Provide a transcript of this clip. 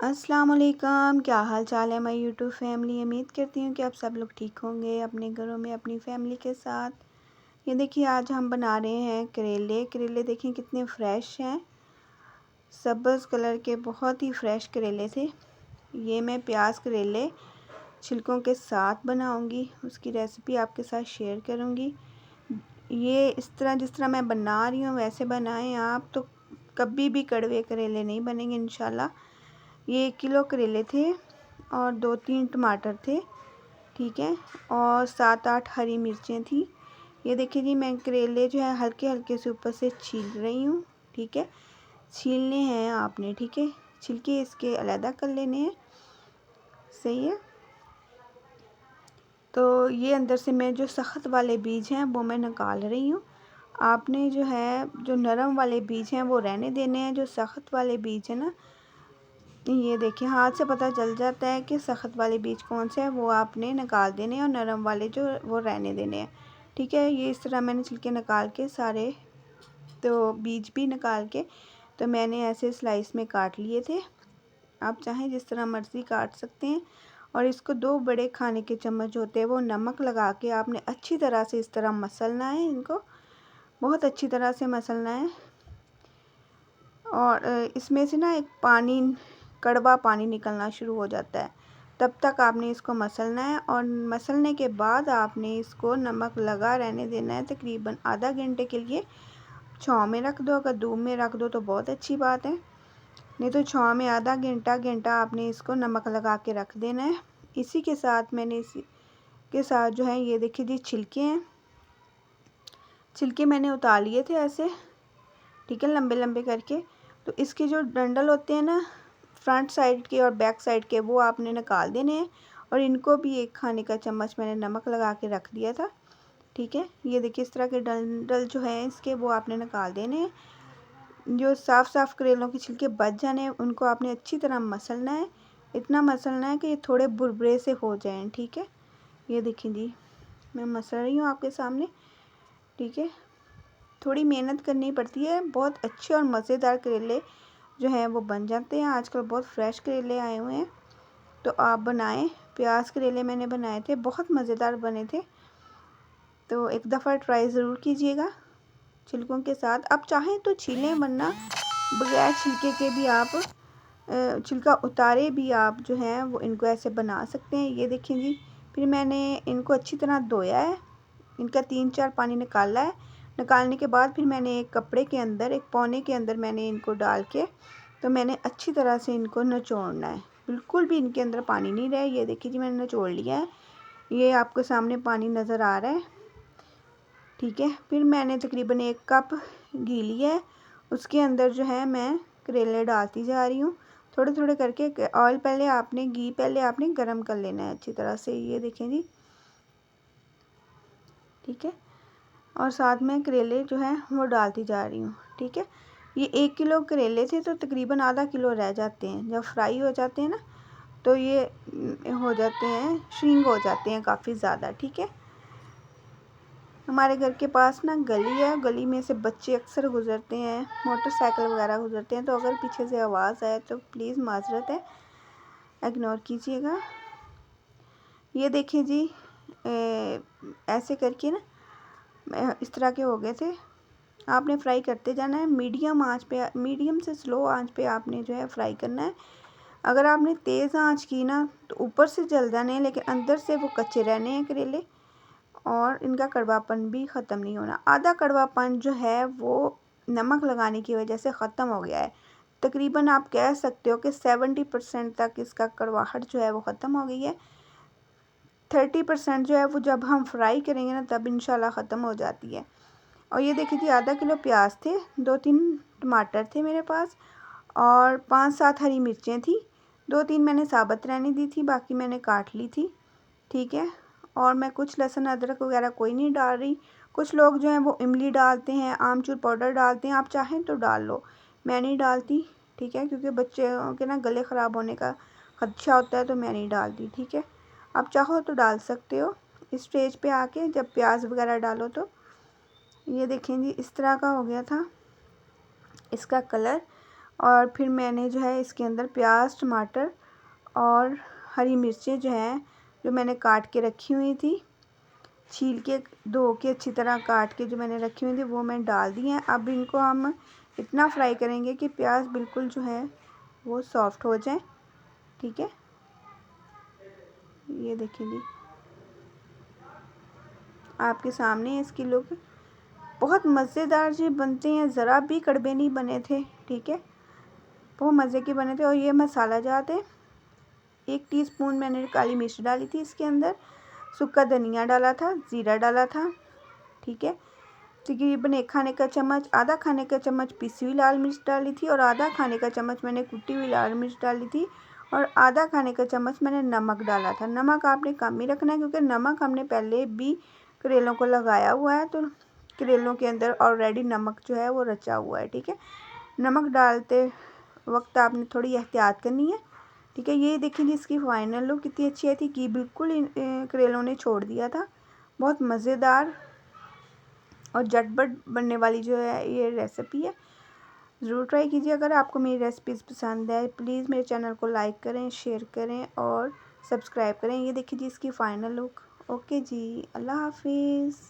अस्सलाम वालेकुम, क्या हाल चाल है मेरी यूट्यूब फैमिली। उम्मीद करती हूँ कि आप सब लोग ठीक होंगे अपने घरों में अपनी फैमिली के साथ। ये देखिए आज हम बना रहे हैं करेले। करेले देखें कितने फ़्रेश हैं, सब्ज़ कलर के बहुत ही फ़्रेश करेले थे। ये मैं प्याज करेले छिलकों के साथ बनाऊंगी, उसकी रेसिपी आपके साथ शेयर करूंगी। ये इस तरह जिस तरह मैं बना रही हूँ वैसे बनाएं आप, तो कभी भी कड़वे करेले नहीं बनेंगे इंशाल्लाह। ये 1 किलो करेले थे और 2-3 टमाटर थे, ठीक है, और 7-8 हरी मिर्चें थी। ये देखिए जी, मैं करेले जो है हल्के हल्के से ऊपर से छील रही हूँ, ठीक है। छीलने हैं आपने, ठीक है, छिलके इसके अलग कर लेने हैं, सही है। तो ये अंदर से मैं जो सख्त वाले बीज हैं वो मैं निकाल रही हूँ। आपने जो है जो नरम वाले बीज हैं वो रहने देने हैं, जो सख्त वाले बीज हैं ना, ये देखिए हाथ से पता चल जाता है कि सख्त वाले बीज कौन से हैं, वो आपने निकाल देने हैं और नरम वाले जो वो रहने देने हैं, ठीक है। ये इस तरह मैंने छिलके निकाल के सारे, तो बीज भी निकाल के, तो मैंने ऐसे स्लाइस में काट लिए थे। आप चाहें जिस तरह मर्ज़ी काट सकते हैं। और इसको 2 बड़े खाने के चम्मच होते हैं वो नमक लगा के आपने अच्छी तरह से इस तरह मसलना है, इनको बहुत अच्छी तरह से मसलना है। और इसमें से ना एक पानी, कड़वा पानी निकलना शुरू हो जाता है, तब तक आपने इसको मसलना है। और मसलने के बाद आपने इसको नमक लगा रहने देना है तकरीबन आधा घंटे के लिए। छाँव में रख दो, अगर धूप में रख दो तो बहुत अच्छी बात है, नहीं तो छाँव में आधा घंटा आपने इसको नमक लगा के रख देना है। इसी के साथ मैंने इसी के साथ जो है ये देखिए जी छिलके हैं, छिलके मैंने उतार लिए थे ऐसे, ठीक है, लंबे लंबे करके। तो इसके जो डंडल होते हैं ना, फ्रंट साइड के और बैक साइड के, वो आपने निकाल देने हैं। और इनको भी 1 खाने का चम्मच मैंने नमक लगा के रख दिया था, ठीक है। ये देखिए इस तरह के डंडल जो हैं इसके, वो आपने निकाल देने हैं। जो साफ़ करेलों के छिलके बच जाने हैं उनको आपने अच्छी तरह मसलना है, इतना मसलना है कि ये थोड़े बुरबुरे से हो जाएं, ठीक है। ये देखिए जी, मैं मसल रही हूँ आपके सामने, ठीक है। थोड़ी मेहनत करनी पड़ती है, बहुत अच्छे और मज़ेदार करेले जो हैं वो बन जाते हैं। आजकल बहुत फ्रेश करेले आए हुए हैं, तो आप बनाएं। प्याज करेले मैंने बनाए थे, बहुत मज़ेदार बने थे, तो एक दफ़ा ट्राई ज़रूर कीजिएगा छिलकों के साथ। आप चाहें तो छीलें, वरना बगैर छिलके के भी आप छिलका उतारे भी आप जो हैं वो इनको ऐसे बना सकते हैं। ये देखें जी, फिर मैंने इनको अच्छी तरह धोया है, इनका 3-4 पानी निकाला है। निकालने के बाद फिर मैंने एक कपड़े के अंदर, एक पौने के अंदर मैंने इनको डाल के, तो मैंने अच्छी तरह से इनको निचोड़ना है, बिल्कुल भी इनके अंदर पानी नहीं रहे। ये देखिए जी, मैंने निचोड़ लिया है, ये आपके सामने पानी नज़र आ रहा है, ठीक है। फिर मैंने तकरीबन 1 कप घी लिया है, उसके अंदर जो है मैं करेले डालती जा रही हूँ थोड़े थोड़े करके। ऑयल पहले आपने, घी पहले आपने गरम कर लेना है अच्छी तरह से, ये देखें जी, ठीक है। और साथ में करेले जो है वो डालती जा रही हूँ, ठीक है। ये 1 किलो करेले थे, तो तकरीबन आधा किलो रह जाते हैं जब फ्राई हो जाते हैं ना, तो ये हो जाते हैं, श्रिंक हो जाते हैं काफ़ी ज़्यादा, ठीक है। हमारे घर के पास ना गली है, गली में से बच्चे अक्सर गुज़रते हैं, मोटरसाइकिल वगैरह गुज़रते हैं, तो अगर पीछे से आवाज़ आए तो प्लीज़ माज़रत है, इग्नोर कीजिएगा। ये देखिए जी, ऐसे करके ना इस तरह के हो गए थे। आपने फ्राई करते जाना है, मीडियम आंच पे, मीडियम से स्लो आंच पे आपने जो है फ्राई करना है। अगर आपने तेज़ आंच की ना तो ऊपर से जल जाने हैं, लेकिन अंदर से वो कच्चे रहने हैं करेले, और इनका कड़वापन भी ख़त्म नहीं होना। आधा कड़वापन जो है वो नमक लगाने की वजह से ख़त्म हो गया है, तकरीबन आप कह सकते हो कि 70% तक इसका कड़वाहट जो है वो ख़त्म हो गई है। 30% जो है वो जब हम फ्राई करेंगे ना तब इंशाल्लाह ख़त्म हो जाती है। और ये देखिए जी, आधा किलो प्याज थे, 2-3 टमाटर थे मेरे पास, और 5-7 हरी मिर्चें थी, 2-3 मैंने साबुत रहने दी थी, बाकी मैंने काट ली थी, ठीक है। और मैं कुछ लहसुन अदरक वगैरह कोई नहीं डाल रही। कुछ लोग जो हैं वो इमली डालते हैं, आमचूर पाउडर डालते हैं, आप चाहें तो डाल लो, मैं नहीं डालती, ठीक है, क्योंकि बच्चे के ना गले ख़राब होने का खदशा होता है, तो मैं नहीं डालती, ठीक है। आप चाहो तो डाल सकते हो इस स्टेज पे आके, जब प्याज वगैरह डालो तो। ये देखें जी, इस तरह का हो गया था इसका कलर। और फिर मैंने जो है इसके अंदर प्याज, टमाटर और हरी मिर्चें जो हैं, जो मैंने काट के रखी हुई थी, छील के धो के अच्छी तरह काट के जो मैंने रखी हुई थी, वो मैंने डाल दी हैं। अब इनको हम इतना फ्राई करेंगे कि प्याज बिल्कुल जो है वो सॉफ्ट हो जाए। ठीक है, ये देखिए जी, आपके सामने इसकी लुक बहुत मज़ेदार जी बनते हैं, ज़रा भी कड़वे नहीं बने थे। ठीक है, बहुत मज़े के बने थे। और ये मसाला जात है, 1 टीस्पून मैंने काली मिर्च डाली थी इसके अंदर, सूखा धनिया डाला था, ज़ीरा डाला था। ठीक है, तकरीबन 1 खाने का चम्मच, आधा खाने का चम्मच पिसी हुई लाल मिर्च डाली थी और आधा खाने का चम्मच मैंने कुटी हुई लाल मिर्च डाली थी और आधा खाने का चम्मच मैंने नमक डाला था। नमक आपने कम ही रखना है क्योंकि नमक हमने पहले भी करेलों को लगाया हुआ है, तो करेलों के अंदर ऑलरेडी नमक जो है वो रचा हुआ है। ठीक है, नमक डालते वक्त आपने थोड़ी एहतियात करनी है। ठीक है, ये देखिए जी, इसकी फाइनल लुक कितनी अच्छी आई थी कि बिल्कुल करेलों ने छोड़ दिया था। बहुत मज़ेदार और झटपट बनने वाली जो है ये रेसिपी है, ज़रूर ट्राई कीजिए। अगर आपको मेरी रेसिपीज़ पसंद है प्लीज़ मेरे चैनल को लाइक करें, शेयर करें और सब्सक्राइब करें। ये देखिए जी इसकी फ़ाइनल लुक। ओके जी, अल्लाह हाफिज़।